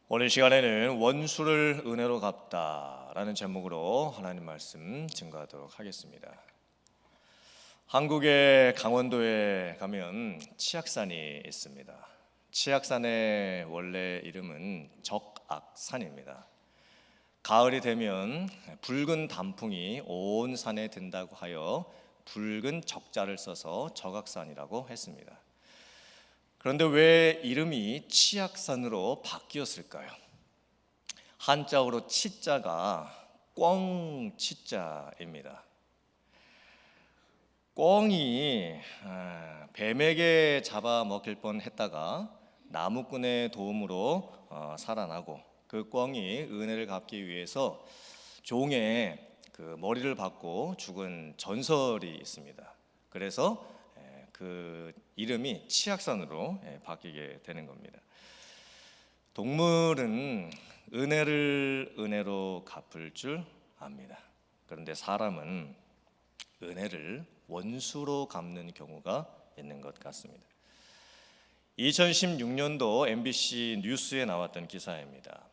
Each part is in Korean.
오늘 시간에는 원수를 은혜로 갚다라는 제목으로 하나님 말씀 증거하도록 하겠습니다. 한국의 강원도에 가면 치악산이 있습니다. 치악산의 원래 이름은 적악산입니다. 가을이 되면 붉은 단풍이 온 산에 든다고 하여 붉은 적자를 써서 적악산이라고 했습니다. 그런데 왜 이름이 치악산으로 바뀌었을까요? 한자어로 치자가 꿩치자입니다. 꿩이 뱀에게 잡아먹힐 뻔했다가 나무꾼의 도움으로 살아나고 그 꿩이 은혜를 갚기 위해서 종의 그 머리를 받고 죽은 전설이 있습니다. 그래서 그 이름이 치악산으로 바뀌게 되는 겁니다. 동물은 은혜를 은혜로 갚을 줄 압니다. 그런데 사람은 은혜를 원수로 갚는 경우가 있는 것 같습니다. 2016년도 MBC 뉴스에 나왔던 기사입니다.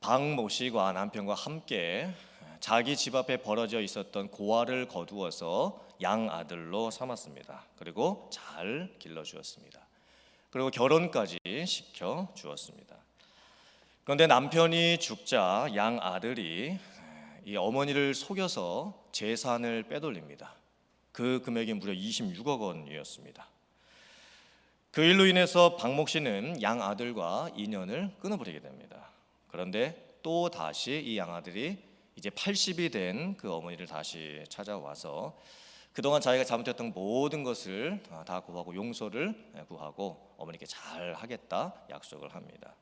박모 씨가 남편과 함께 자기 집 앞에 벌어져 있었던 고아를 거두어서 양아들로 삼았습니다. 그리고 잘 길러주었습니다. 그리고 결혼까지 시켜주었습니다. 그런데 남편이 죽자 양아들이 이 어머니를 속여서 재산을 빼돌립니다. 그 금액이 무려 26억 원이었습니다. 그 일로 인해서 박모 씨는 양아들과 인연을 끊어버리게 됩니다. 그런데 또 다시 이 양아들이 이제 80이 된 그 어머니를 다시 찾아와서 그동안 자기가 잘못했던 모든 것을 다 구하고 용서를 구하고 어머니께 잘 하겠다 약속을 합니다.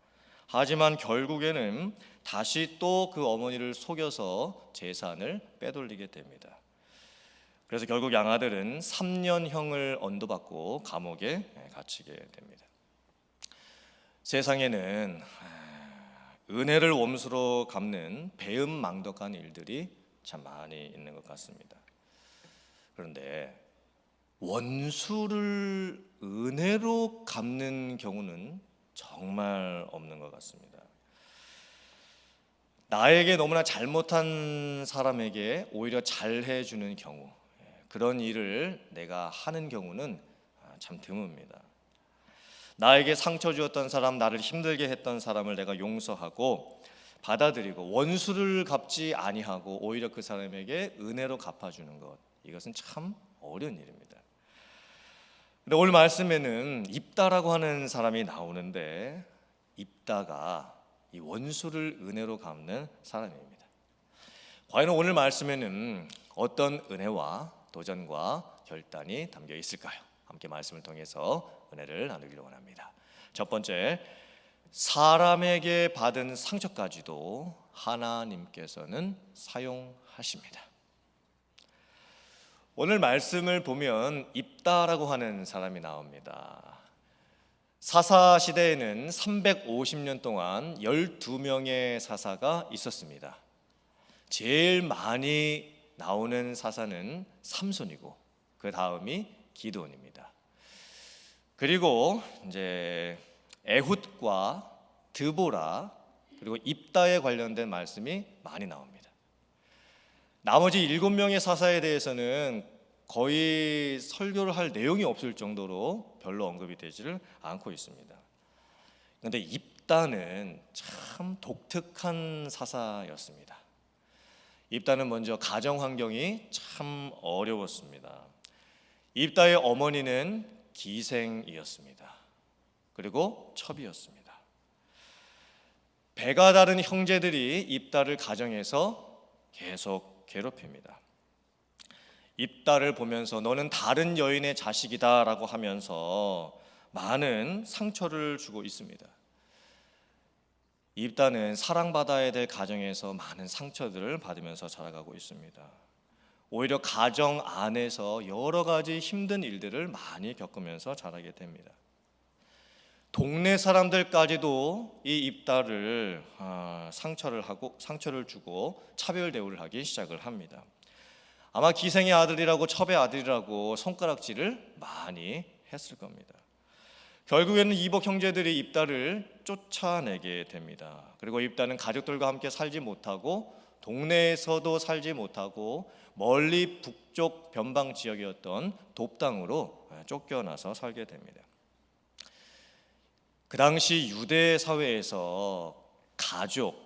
하지만 결국에는 다시 또 그 어머니를 속여서 재산을 빼돌리게 됩니다. 그래서 결국 양아들은 3년형을 언도받고 감옥에 갇히게 됩니다. 세상에는 은혜를 원수로 갚는 배은망덕한 일들이 참 많이 있는 것 같습니다. 그런데 원수를 은혜로 갚는 경우는 정말 없는 것 같습니다. 나에게 너무나 잘못한 사람에게 오히려 잘해주는 경우, 그런 일을 내가 하는 경우는 참 드뭅니다. 나에게 상처 주었던 사람, 나를 힘들게 했던 사람을 내가 용서하고 받아들이고 원수를 갚지 아니하고 오히려 그 사람에게 은혜로 갚아주는 것, 이것은 참 어려운 일입니다. 근데 오늘 말씀에는 입다라고 하는 사람이 나오는데 입다가 이 원수를 은혜로 갚는 사람입니다. 과연 오늘 말씀에는 어떤 은혜와 도전과 결단이 담겨 있을까요? 함께 말씀을 통해서 은혜를 나누기를 원합니다. 첫 번째, 사람에게 받은 상처까지도 하나님께서는 사용하십니다. 오늘 말씀을 보면 입다라고 하는 사람이 나옵니다. 사사 시대에는 350년 동안 12명의 사사가 있었습니다. 제일 많이 나오는 사사는 삼손이고 그 다음이 기드온입니다. 그리고 이제 에훗과 드보라 그리고 입다에 관련된 말씀이 많이 나옵니다. 나머지 7명의 사사에 대해서는 거의 설교를 할 내용이 없을 정도로 별로 언급이 되지를 않고 있습니다. 그런데 입다는 참 독특한 사사였습니다. 입다는 먼저 가정 환경이 참 어려웠습니다. 입다의 어머니는 기생이었습니다. 그리고 첩이었습니다. 배가 다른 형제들이 입다를 가정에서 계속 괴롭힙니다. 입다를 보면서 너는 다른 여인의 자식이다 라고 하면서 많은 상처를 주고 있습니다. 입다는 사랑받아야 될 가정에서 많은 상처들을 받으면서 자라가고 있습니다. 오히려 가정 안에서 여러 가지 힘든 일들을 많이 겪으면서 자라게 됩니다. 동네 사람들까지도 이 입다를 상처를 주고 차별 대우를 하기 시작을 합니다. 아마 기생의 아들이라고 첩의 아들이라고 손가락질을 많이 했을 겁니다. 결국에는 이복 형제들이 입다를 쫓아내게 됩니다. 그리고 입다는 가족들과 함께 살지 못하고 동네에서도 살지 못하고 멀리 북쪽 변방 지역이었던 돕당으로 쫓겨나서 살게 됩니다. 그 당시 유대 사회에서 가족,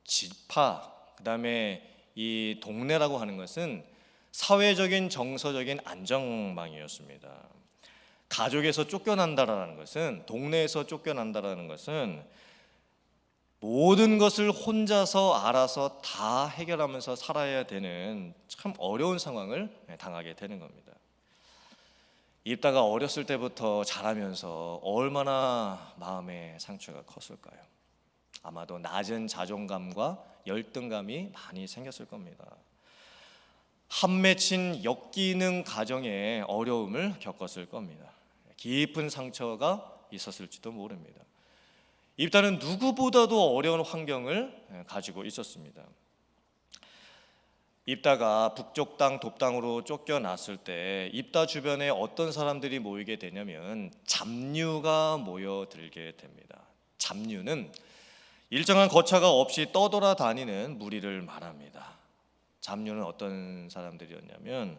지파, 그다음에 이 동네라고 하는 것은 사회적인 정서적인 안정망이었습니다. 가족에서 쫓겨난다라는 것은, 동네에서 쫓겨난다라는 것은 모든 것을 혼자서 알아서 다 해결하면서 살아야 되는 참 어려운 상황을 당하게 되는 겁니다. 입다가 어렸을 때부터 자라면서 얼마나 마음의 상처가 컸을까요? 아마도 낮은 자존감과 열등감이 많이 생겼을 겁니다. 한 맺힌 역기능 가정의 어려움을 겪었을 겁니다. 깊은 상처가 있었을지도 모릅니다. 입다는 누구보다도 어려운 환경을 가지고 있었습니다. 입다가 북쪽 땅 돕당으로 쫓겨났을 때 입다 주변에 어떤 사람들이 모이게 되냐면 잡류가 모여들게 됩니다. 잡류는 일정한 거처가 없이 떠돌아다니는 무리를 말합니다. 잡류는 어떤 사람들이었냐면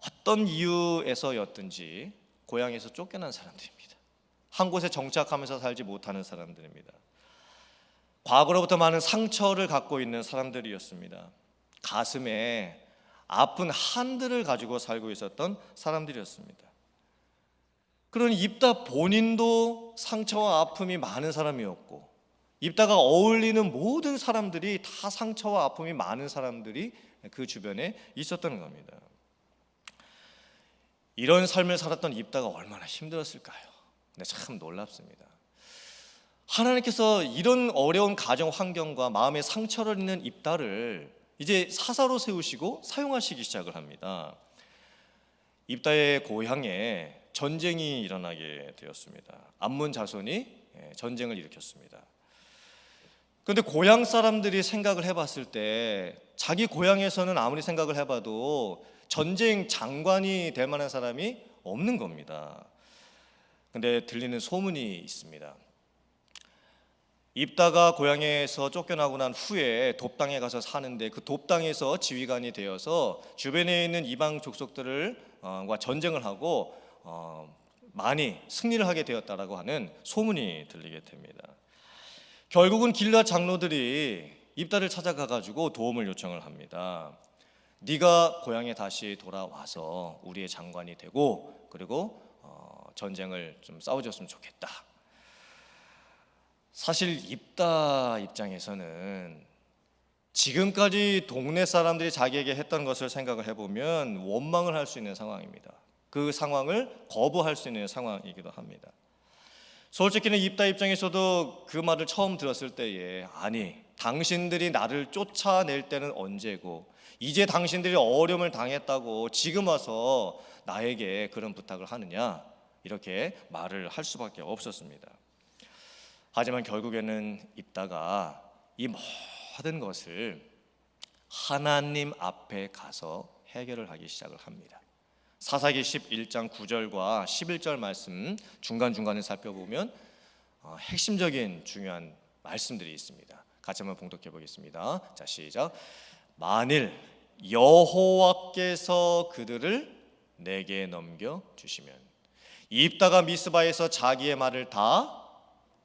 어떤 이유에서였든지 고향에서 쫓겨난 사람들입니다. 한 곳에 정착하면서 살지 못하는 사람들입니다. 과거로부터 많은 상처를 갖고 있는 사람들이었습니다. 가슴에 아픈 한들을 가지고 살고 있었던 사람들이었습니다. 그러니 입다 본인도 상처와 아픔이 많은 사람이었고 입다가 어울리는 모든 사람들이 다 상처와 아픔이 많은 사람들이 그 주변에 있었던 겁니다. 이런 삶을 살았던 입다가 얼마나 힘들었을까요? 근데 참 놀랍습니다. 하나님께서 이런 어려운 가정 환경과 마음의 상처를 입는 입다를 이제 사사로 세우시고 사용하시기 시작을 합니다. 입다의 고향에 전쟁이 일어나게 되었습니다. 암몬 자손이 전쟁을 일으켰습니다. 그런데 고향 사람들이 생각을 해봤을 때 자기 고향에서는 아무리 생각을 해봐도 전쟁 장관이 될 만한 사람이 없는 겁니다. 근데 들리는 소문이 있습니다. 입다가 고향에서 쫓겨나고 난 후에 돕당에 가서 사는데 그 돕당에서 지휘관이 되어서 주변에 있는 이방 족속들과 전쟁을 하고 많이 승리를 하게 되었다라고 하는 소문이 들리게 됩니다. 결국은 길앗 장로들이 입다를 찾아가 가지고 도움을 요청을 합니다. 네가 고향에 다시 돌아와서 우리의 장관이 되고 그리고 전쟁을 좀 싸워줬으면 좋겠다. 사실 입다 입장에서는 지금까지 동네 사람들이 자기에게 했던 것을 생각을 해보면 원망을 할 수 있는 상황입니다. 그 상황을 거부할 수 있는 상황이기도 합니다. 솔직히는 입다 입장에서도 그 말을 처음 들었을 때에 아니 당신들이 나를 쫓아낼 때는 언제고 이제 당신들이 어려움을 당했다고 지금 와서 나에게 그런 부탁을 하느냐 이렇게 말을 할 수밖에 없었습니다. 하지만 결국에는 입다가 이 모든 것을 하나님 앞에 가서 해결을 하기 시작을 합니다. 사사기 11장 9절과 11절 말씀 중간중간에 살펴보면 핵심적인 중요한 말씀들이 있습니다. 같이 한번 봉독해 보겠습니다. 자, 시작. 만일 여호와께서 그들을 내게 넘겨 주시면 입다가 미스바에서 자기의 말을 다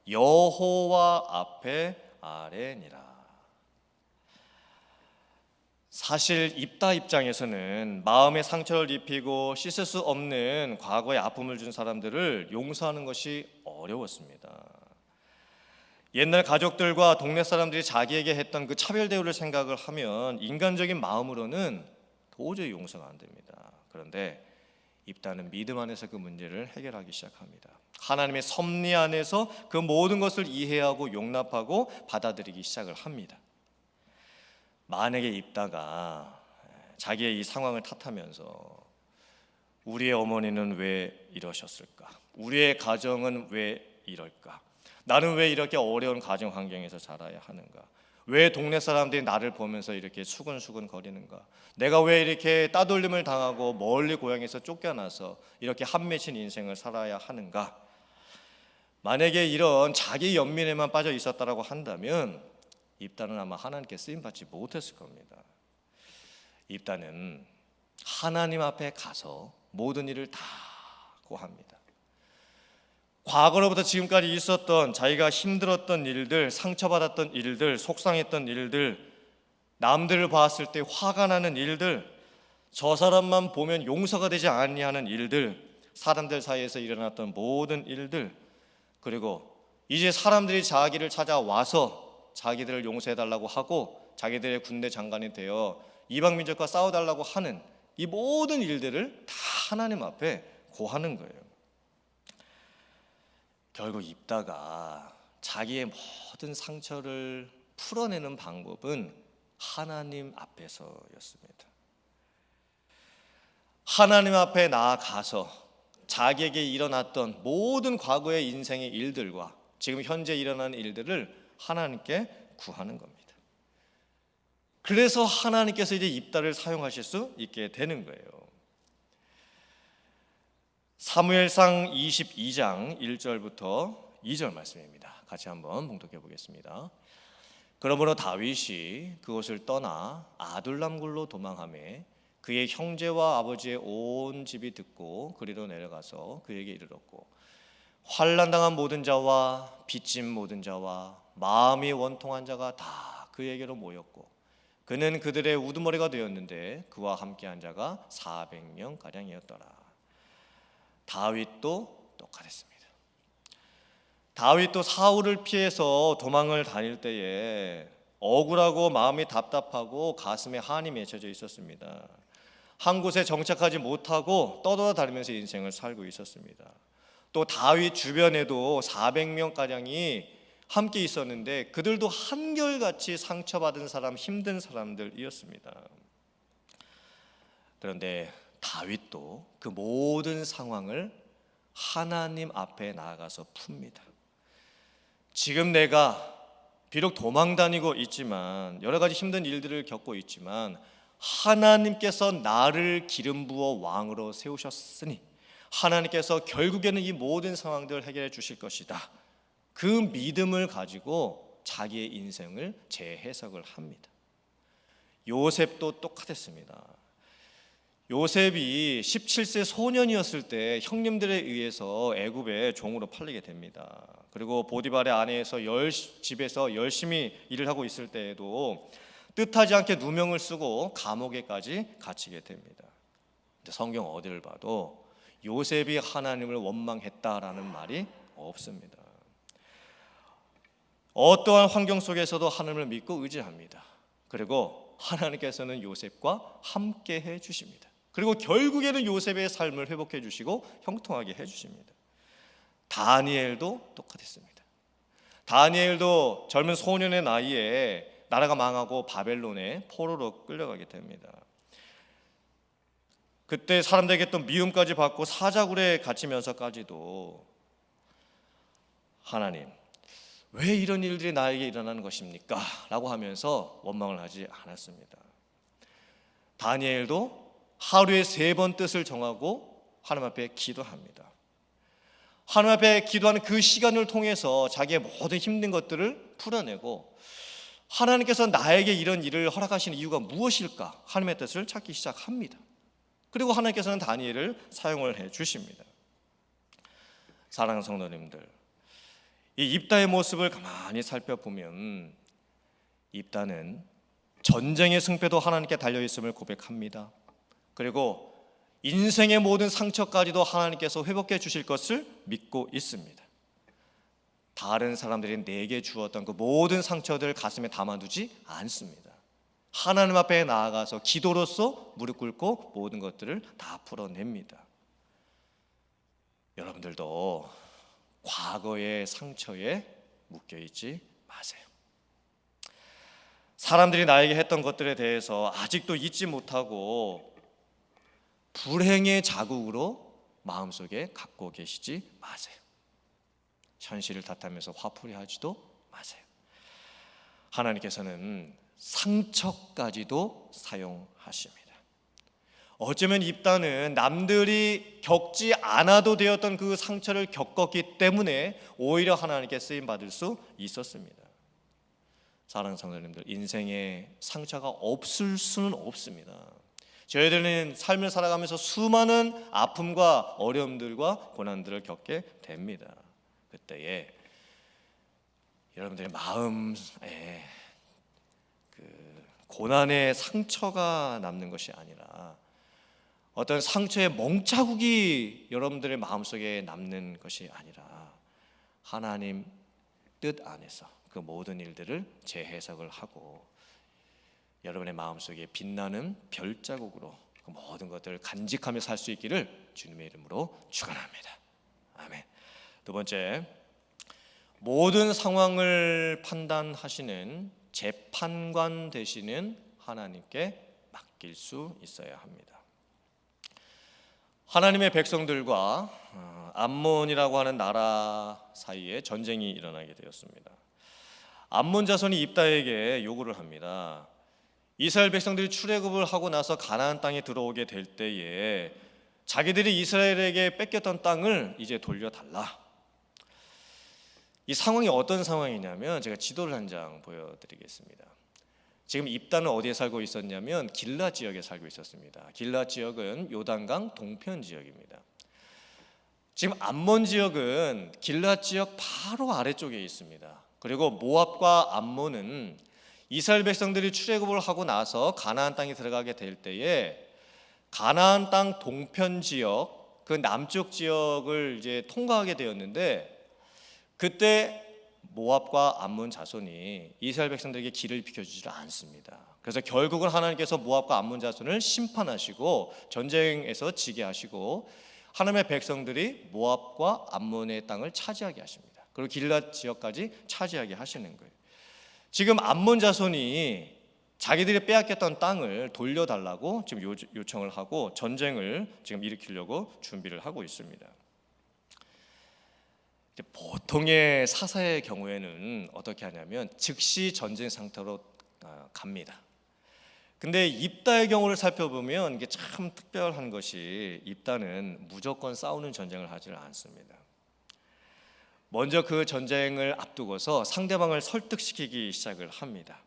여호와 앞에 아뢰니라. 사실 입다 입장에서는 마음의 상처를 입히고 씻을 수 없는 과거의 아픔을 준 사람들을 용서하는 것이 어려웠습니다. 옛날 가족들과 동네 사람들이 자기에게 했던 그 차별 대우를 생각을 하면 인간적인 마음으로는 도저히 용서가 안 됩니다. 그런데 입다는 믿음 안에서 그 문제를 해결하기 시작합니다. 하나님의 섭리 안에서 그 모든 것을 이해하고 용납하고 받아들이기 시작을 합니다. 만약에 입다가 자기의 이 상황을 탓하면서 우리의 어머니는 왜 이러셨을까? 우리의 가정은 왜 이럴까? 나는 왜 이렇게 어려운 가정 환경에서 자라야 하는가? 왜 동네 사람들이 나를 보면서 이렇게 수근수근 거리는가? 내가 왜 이렇게 따돌림을 당하고 멀리 고향에서 쫓겨나서 이렇게 한맺힌 인생을 살아야 하는가? 만약에 이런 자기 연민에만 빠져 있었다라고 한다면 입다는 아마 하나님께 쓰임 받지 못했을 겁니다. 입다는 하나님 앞에 가서 모든 일을 다 고합니다. 과거로부터 지금까지 있었던 자기가 힘들었던 일들, 상처받았던 일들, 속상했던 일들, 남들을 봤을 때 화가 나는 일들, 저 사람만 보면 용서가 되지 아니하는 일들, 사람들 사이에서 일어났던 모든 일들, 그리고 이제 사람들이 자기를 찾아와서 자기들을 용서해달라고 하고 자기들의 군대 장관이 되어 이방 민족과 싸워달라고 하는 이 모든 일들을 다 하나님 앞에 고하는 거예요. 결국 입다가 자기의 모든 상처를 풀어내는 방법은 하나님 앞에서였습니다. 하나님 앞에 나아가서 자기에게 일어났던 모든 과거의 인생의 일들과 지금 현재 일어나는 일들을 하나님께 구하는 겁니다. 그래서 하나님께서 이제 입다를 사용하실 수 있게 되는 거예요. 사무엘상 22장 1절부터 2절 말씀입니다. 같이 한번 봉독해 보겠습니다. 그러므로 다윗이 그곳을 떠나 아둘람굴로 도망하매 그의 형제와 아버지의 온 집이 듣고 그리로 내려가서 그에게 이르렀고 환난당한 모든 자와 빚진 모든 자와 마음이 원통한 자가 다 그에게로 모였고 그는 그들의 우두머리가 되었는데 그와 함께한 자가 400명 가량이었더라. 다윗도 똑같았습니다. 다윗도 사울을 피해서 도망을 다닐 때에 억울하고 마음이 답답하고 가슴에 한이 맺혀져 있었습니다. 한 곳에 정착하지 못하고 떠돌아다니면서 인생을 살고 있었습니다. 또 다윗 주변에도 400명가량이 함께 있었는데 그들도 한결같이 상처받은 사람, 힘든 사람들이었습니다. 그런데 다윗도 그 모든 상황을 하나님 앞에 나아가서 풉니다. 지금 내가 비록 도망 다니고 있지만 여러 가지 힘든 일들을 겪고 있지만 하나님께서 나를 기름 부어 왕으로 세우셨으니 하나님께서 결국에는 이 모든 상황들을 해결해 주실 것이다. 그 믿음을 가지고 자기의 인생을 재해석을 합니다. 요셉도 똑같았습니다. 요셉이 17세 소년이었을 때 형님들에 의해서 애굽의 종으로 팔리게 됩니다. 그리고 보디발의 아내에서 집에서 열심히 일을 하고 있을 때에도 뜻하지 않게 누명을 쓰고 감옥에까지 갇히게 됩니다. 근데 성경 어디를 봐도 요셉이 하나님을 원망했다라는 말이 없습니다. 어떠한 환경 속에서도 하나님을 믿고 의지합니다. 그리고 하나님께서는 요셉과 함께 해주십니다. 그리고 결국에는 요셉의 삶을 회복해 주시고 형통하게 해주십니다. 다니엘도 똑같았습니다. 다니엘도 젊은 소년의 나이에 나라가 망하고 바벨론에 포로로 끌려가게 됩니다. 그때 사람들에게 또 미움까지 받고 사자굴에 갇히면서까지도 하나님 왜 이런 일들이 나에게 일어나는 것입니까? 라고 하면서 원망을 하지 않았습니다. 다니엘도 하루에 3번 뜻을 정하고 하나님 앞에 기도합니다. 하나님 앞에 기도하는 그 시간을 통해서 자기의 모든 힘든 것들을 풀어내고 하나님께서 나에게 이런 일을 허락하시는 이유가 무엇일까? 하나님의 뜻을 찾기 시작합니다. 그리고 하나님께서는 다니엘을 사용을 해 주십니다. 사랑하는 성도님들, 이 입다의 모습을 가만히 살펴보면 입다는 전쟁의 승패도 하나님께 달려있음을 고백합니다. 그리고 인생의 모든 상처까지도 하나님께서 회복해 주실 것을 믿고 있습니다. 다른 사람들이 내게 주었던 그 모든 상처들을 가슴에 담아두지 않습니다. 하나님 앞에 나아가서 기도로서 무릎 꿇고 모든 것들을 다 풀어냅니다. 여러분들도 과거의 상처에 묶여있지 마세요. 사람들이 나에게 했던 것들에 대해서 아직도 잊지 못하고 불행의 자국으로 마음속에 갖고 계시지 마세요. 현실을 탓하면서 화풀이 하지도 마세요. 하나님께서는 상처까지도 사용하십니다. 어쩌면 입다는 남들이 겪지 않아도 되었던 그 상처를 겪었기 때문에 오히려 하나님께 쓰임 받을 수 있었습니다. 사랑하는 성도님들, 인생에 상처가 없을 수는 없습니다. 저희들은 삶을 살아가면서 수많은 아픔과 어려움들과 고난들을 겪게 됩니다. 그때에 여러분들의 마음에 그 고난의 상처가 남는 것이 아니라 어떤 상처의 멍자국이 여러분들의 마음속에 남는 것이 아니라 하나님 뜻 안에서 그 모든 일들을 재해석을 하고 여러분의 마음속에 빛나는 별자국으로 그 모든 것들을 간직하며 살 수 있기를 주님의 이름으로 축원합니다. 아멘. 두 번째, 모든 상황을 판단하시는 재판관 되시는 하나님께 맡길 수 있어야 합니다. 하나님의 백성들과 암몬이라고 하는 나라 사이에 전쟁이 일어나게 되었습니다. 암몬 자손이 입다에게 요구를 합니다. 이스라엘 백성들이 출애굽을 하고 나서 가나안 땅에 들어오게 될 때에 자기들이 이스라엘에게 뺏겼던 땅을 이제 돌려달라. 이 상황이 어떤 상황이냐면 제가 지도를 한 장 보여드리겠습니다. 지금 입다는 어디에 살고 있었냐면 길랏 지역에 살고 있었습니다. 길랏 지역은 요단강 동편 지역입니다. 지금 암몬 지역은 길랏 지역 바로 아래쪽에 있습니다. 그리고 모압과 암몬은 이스라엘 백성들이 출애굽을 하고 나서 가나안 땅에 들어가게 될 때에 가나안 땅 동편 지역, 그 남쪽 지역을 이제 통과하게 되었는데 그때 모압과 암몬 자손이 이스라엘 백성들에게 길을 비켜주지 않습니다. 그래서 결국은 하나님께서 모압과 암몬 자손을 심판하시고 전쟁에서 지게 하시고 하나님의 백성들이 모압과 암몬의 땅을 차지하게 하십니다. 그리고 길랏 지역까지 차지하게 하시는 거예요. 지금 암몬 자손이 자기들이 빼앗겼던 땅을 돌려달라고 지금 요청을 하고 전쟁을 지금 일으키려고 준비를 하고 있습니다. 보통의 사사의 경우에는 어떻게 하냐면 즉시 전쟁 상태로 갑니다. 근데 입다의 경우를 살펴보면 이게 참 특별한 것이 입다는 무조건 싸우는 전쟁을 하지를 않습니다. 먼저 그 전쟁을 앞두고서 상대방을 설득시키기 시작을 합니다.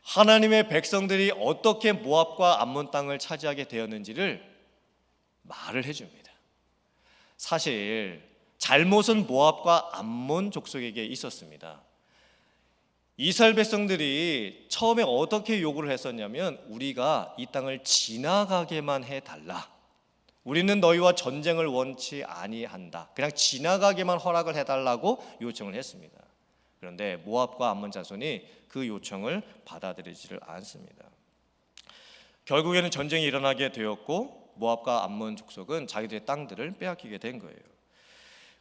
하나님의 백성들이 어떻게 모압과 암몬 땅을 차지하게 되었는지를 말을 해줍니다. 사실 잘못은 모압과 암몬 족속에게 있었습니다. 이스라엘 백성들이 처음에 어떻게 요구를 했었냐면 우리가 이 땅을 지나가게만 해달라. 우리는 너희와 전쟁을 원치 아니한다. 그냥 지나가게만 허락을 해달라고 요청을 했습니다. 그런데 모압과 암몬 자손이 그 요청을 받아들이지를 않습니다. 결국에는 전쟁이 일어나게 되었고 모압과 암몬 족속은 자기들의 땅들을 빼앗기게 된 거예요.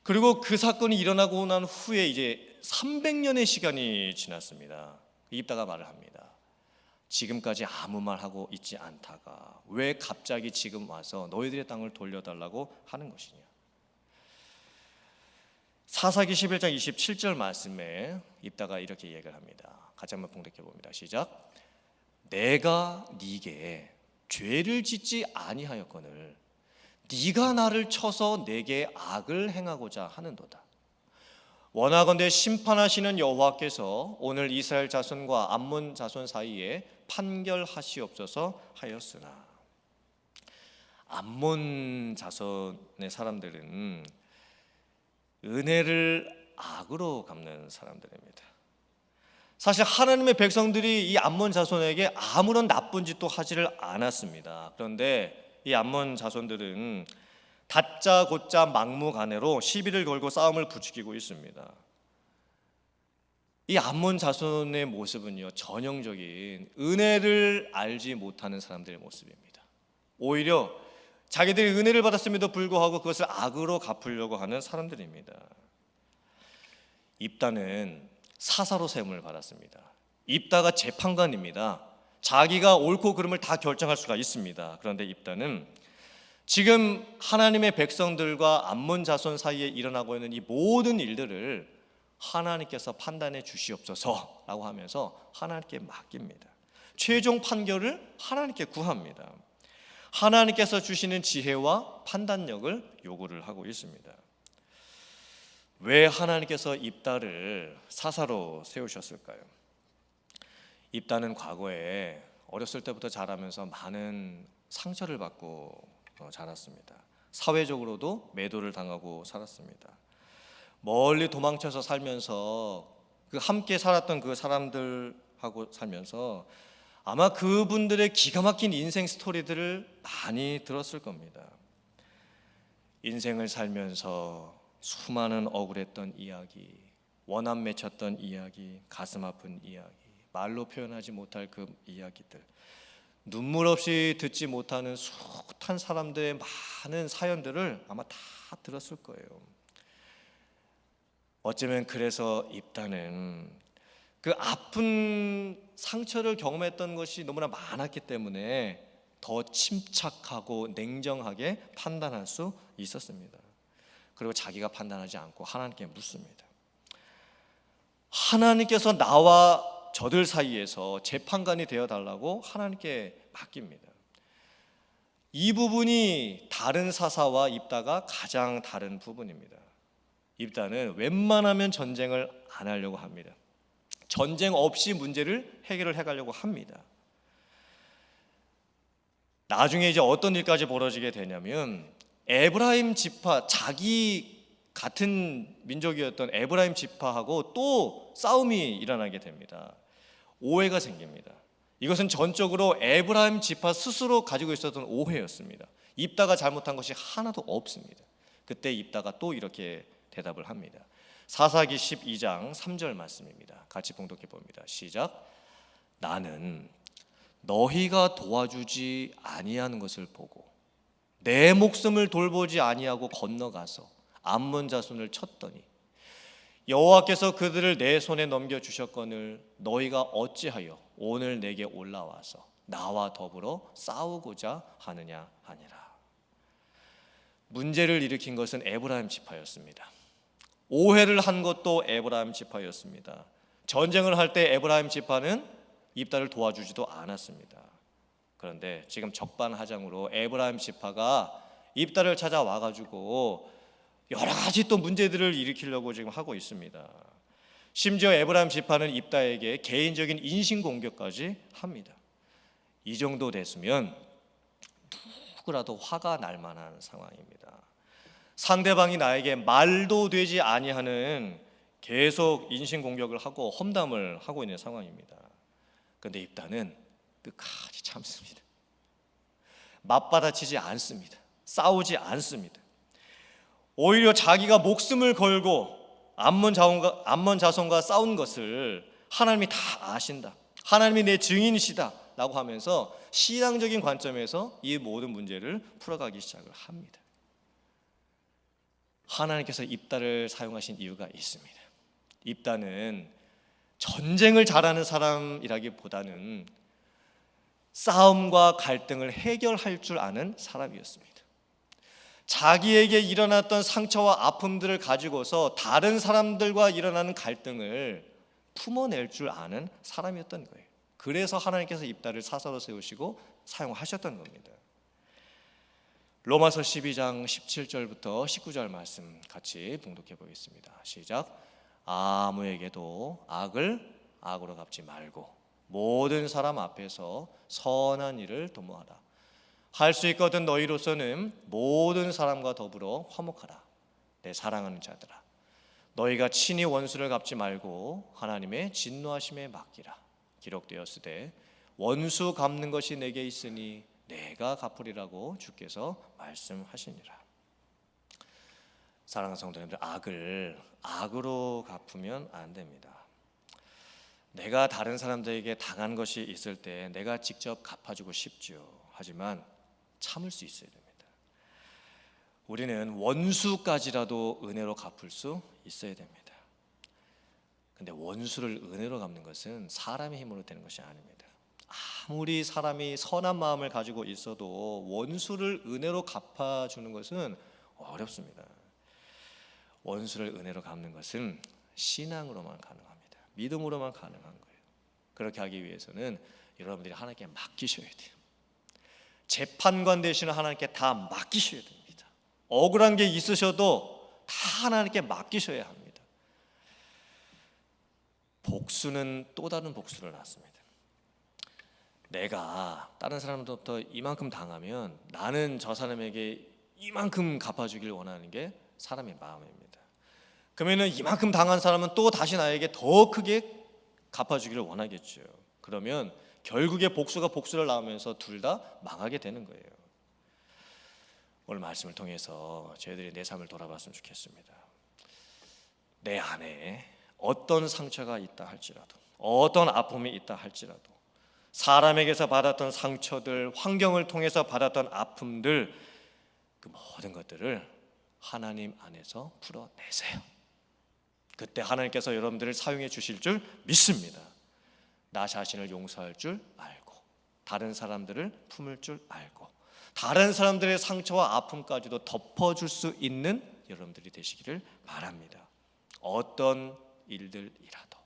그리고 그 사건이 일어나고 난 후에 이제 300년의 시간이 지났습니다. 입다가 말을 합니다. 지금까지 아무 말 하고 있지 않다가 왜 갑자기 지금 와서 너희들의 땅을 돌려달라고 하는 것이냐. 사사기 11장 27절 말씀에 입다가 이렇게 얘기를 합니다. 같이 한번 봉독해 봅니다. 시작. 내가 네게 죄를 짓지 아니하였거늘 네가 나를 쳐서 내게 악을 행하고자 하는도다. 원하건대 심판하시는 여호와께서 오늘 이스라엘 자손과 암몬 자손 사이에 판결하시옵소서 하였으나. 암몬 자손의 사람들은 은혜를 악으로 갚는 사람들입니다. 사실 하나님의 백성들이 이 암몬 자손에게 아무런 나쁜 짓도 하지를 않았습니다. 그런데 이 암몬 자손들은 다짜고짜 막무가내로 시비를 걸고 싸움을 부추기고 있습니다. 이 암몬 자손의 모습은요, 전형적인 은혜를 알지 못하는 사람들의 모습입니다. 오히려 자기들이 은혜를 받았음에도 불구하고 그것을 악으로 갚으려고 하는 사람들입니다. 입다는 사사로 세움을 받았습니다. 입다가 재판관입니다. 자기가 옳고 그름을 다 결정할 수가 있습니다. 그런데 입다는 지금 하나님의 백성들과 암몬 자손 사이에 일어나고 있는 이 모든 일들을 하나님께서 판단해 주시옵소서라고 하면서 하나님께 맡깁니다. 최종 판결을 하나님께 구합니다. 하나님께서 주시는 지혜와 판단력을 요구를 하고 있습니다. 왜 하나님께서 입다를 사사로 세우셨을까요? 입다는 과거에 어렸을 때부터 자라면서 많은 상처를 받고 자랐습니다. 사회적으로도 매도를 당하고 살았습니다. 멀리 도망쳐서 살면서 그 함께 살았던 그 사람들하고 살면서 아마 그분들의 기가 막힌 인생 스토리들을 많이 들었을 겁니다. 인생을 살면서 수많은 억울했던 이야기, 원한 맺혔던 이야기, 가슴 아픈 이야기, 말로 표현하지 못할 그 이야기들, 눈물 없이 듣지 못하는 숱한 사람들의 많은 사연들을 아마 다 들었을 거예요. 어쩌면 그래서 입다는 그 아픈 상처를 경험했던 것이 너무나 많았기 때문에 더 침착하고 냉정하게 판단할 수 있었습니다. 그리고 자기가 판단하지 않고 하나님께 묻습니다. 하나님께서 나와 저들 사이에서 재판관이 되어달라고 하나님께 맡깁니다. 이 부분이 다른 사사와 입다가 가장 다른 부분입니다. 입다는 웬만하면 전쟁을 안 하려고 합니다. 전쟁 없이 문제를 해결을 해가려고 합니다. 나중에 이제 어떤 일까지 벌어지게 되냐면 에브라임 지파, 자기 같은 민족이었던 에브라임 지파하고 또 싸움이 일어나게 됩니다. 오해가 생깁니다. 이것은 전적으로 에브라임 지파 스스로 가지고 있었던 오해였습니다. 입다가 잘못한 것이 하나도 없습니다. 그때 입다가 또 이렇게 대답을 합니다. 사사기 12장 3절 말씀입니다. 같이 봉독해 봅니다. 시작. 나는 너희가 도와주지 아니하는 것을 보고 내 목숨을 돌보지 아니하고 건너가서 암몬 자손을 쳤더니 여호와께서 그들을 내 손에 넘겨 주셨거늘 너희가 어찌하여 오늘 내게 올라와서 나와 더불어 싸우고자 하느냐 하니라. 문제를 일으킨 것은 에브라임 지파였습니다. 오해를 한 것도 에브라임 지파였습니다. 전쟁을 할 때 에브라임 지파는 입다를 도와주지도 않았습니다. 그런데 지금 적반하장으로 에브라임 지파가 입다를 찾아와 가지고 여러 가지 또 문제들을 일으키려고 지금 하고 있습니다. 심지어 에브라임 지파는 입다에게 개인적인 인신공격까지 합니다. 이 정도 됐으면 누구라도 화가 날 만한 상황입니다. 상대방이 나에게 말도 되지 아니하는 계속 인신공격을 하고 험담을 하고 있는 상황입니다. 그런데 입다는 끝까지 참습니다. 맞받아치지 않습니다. 싸우지 않습니다. 오히려 자기가 목숨을 걸고 암몬 자손과 싸운 것을 하나님이 다 아신다, 하나님이 내 증인이시다 라고 하면서 신앙적인 관점에서 이 모든 문제를 풀어가기 시작을 합니다. 하나님께서 입다를 사용하신 이유가 있습니다. 입다는 전쟁을 잘하는 사람이라기보다는 싸움과 갈등을 해결할 줄 아는 사람이었습니다. 자기에게 일어났던 상처와 아픔들을 가지고서 다른 사람들과 일어나는 갈등을 품어낼 줄 아는 사람이었던 거예요. 그래서 하나님께서 입다를 사사로 세우시고 사용하셨던 겁니다. 로마서 12장 17절부터 19절 말씀 같이 봉독해 보겠습니다. 시작. 아무에게도 악을 악으로 갚지 말고 모든 사람 앞에서 선한 일을 도모하라. 할 수 있거든 너희로서는 모든 사람과 더불어 화목하라. 내 사랑하는 자들아, 너희가 친히 원수를 갚지 말고 하나님의 진노하심에 맡기라. 기록되었으되 원수 갚는 것이 내게 있으니 내가 갚으리라고 주께서 말씀하시니라. 사랑하는 성도님들, 악을 악으로 갚으면 안 됩니다. 내가 다른 사람들에게 당한 것이 있을 때 내가 직접 갚아주고 싶죠. 하지만 참을 수 있어야 됩니다. 우리는 원수까지라도 은혜로 갚을 수 있어야 됩니다. 근데 원수를 은혜로 갚는 것은 사람의 힘으로 되는 것이 아닙니다. 아무리 사람이 선한 마음을 가지고 있어도 원수를 은혜로 갚아주는 것은 어렵습니다. 원수를 은혜로 갚는 것은 신앙으로만 가능합니다. 믿음으로만 가능한 거예요. 그렇게 하기 위해서는 여러분들이 하나님께 맡기셔야 돼요. 재판관 되시는 하나님께 다 맡기셔야 됩니다. 억울한 게 있으셔도 다 하나님께 맡기셔야 합니다. 복수는 또 다른 복수를 낳습니다. 내가 다른 사람들부터 이만큼 당하면 나는 저 사람에게 이만큼 갚아주길 원하는 게 사람의 마음입니다. 그러면은 이만큼 당한 사람은 또 다시 나에게 더 크게 갚아주기를 원하겠죠. 그러면 결국에 복수가 복수를 낳으면서 둘 다 망하게 되는 거예요. 오늘 말씀을 통해서 저희들이 내 삶을 돌아봤으면 좋겠습니다. 내 안에 어떤 상처가 있다 할지라도, 어떤 아픔이 있다 할지라도, 사람에게서 받았던 상처들, 환경을 통해서 받았던 아픔들, 그 모든 것들을 하나님 안에서 풀어내세요. 그때 하나님께서 여러분들을 사용해 주실 줄 믿습니다. 나 자신을 용서할 줄 알고, 다른 사람들을 품을 줄 알고, 다른 사람들의 상처와 아픔까지도 덮어줄 수 있는 여러분들이 되시기를 바랍니다. 어떤 일들이라도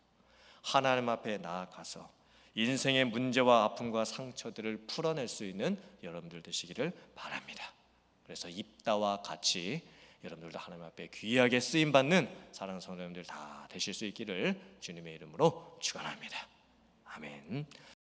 하나님 앞에 나아가서 인생의 문제와 아픔과 상처들을 풀어낼 수 있는 여러분들 되시기를 바랍니다. 그래서 입다와 같이 여러분들도 하나님 앞에 귀하게 쓰임받는 사랑하는 성도님들 다 되실 수 있기를 주님의 이름으로 축원합니다. 아멘.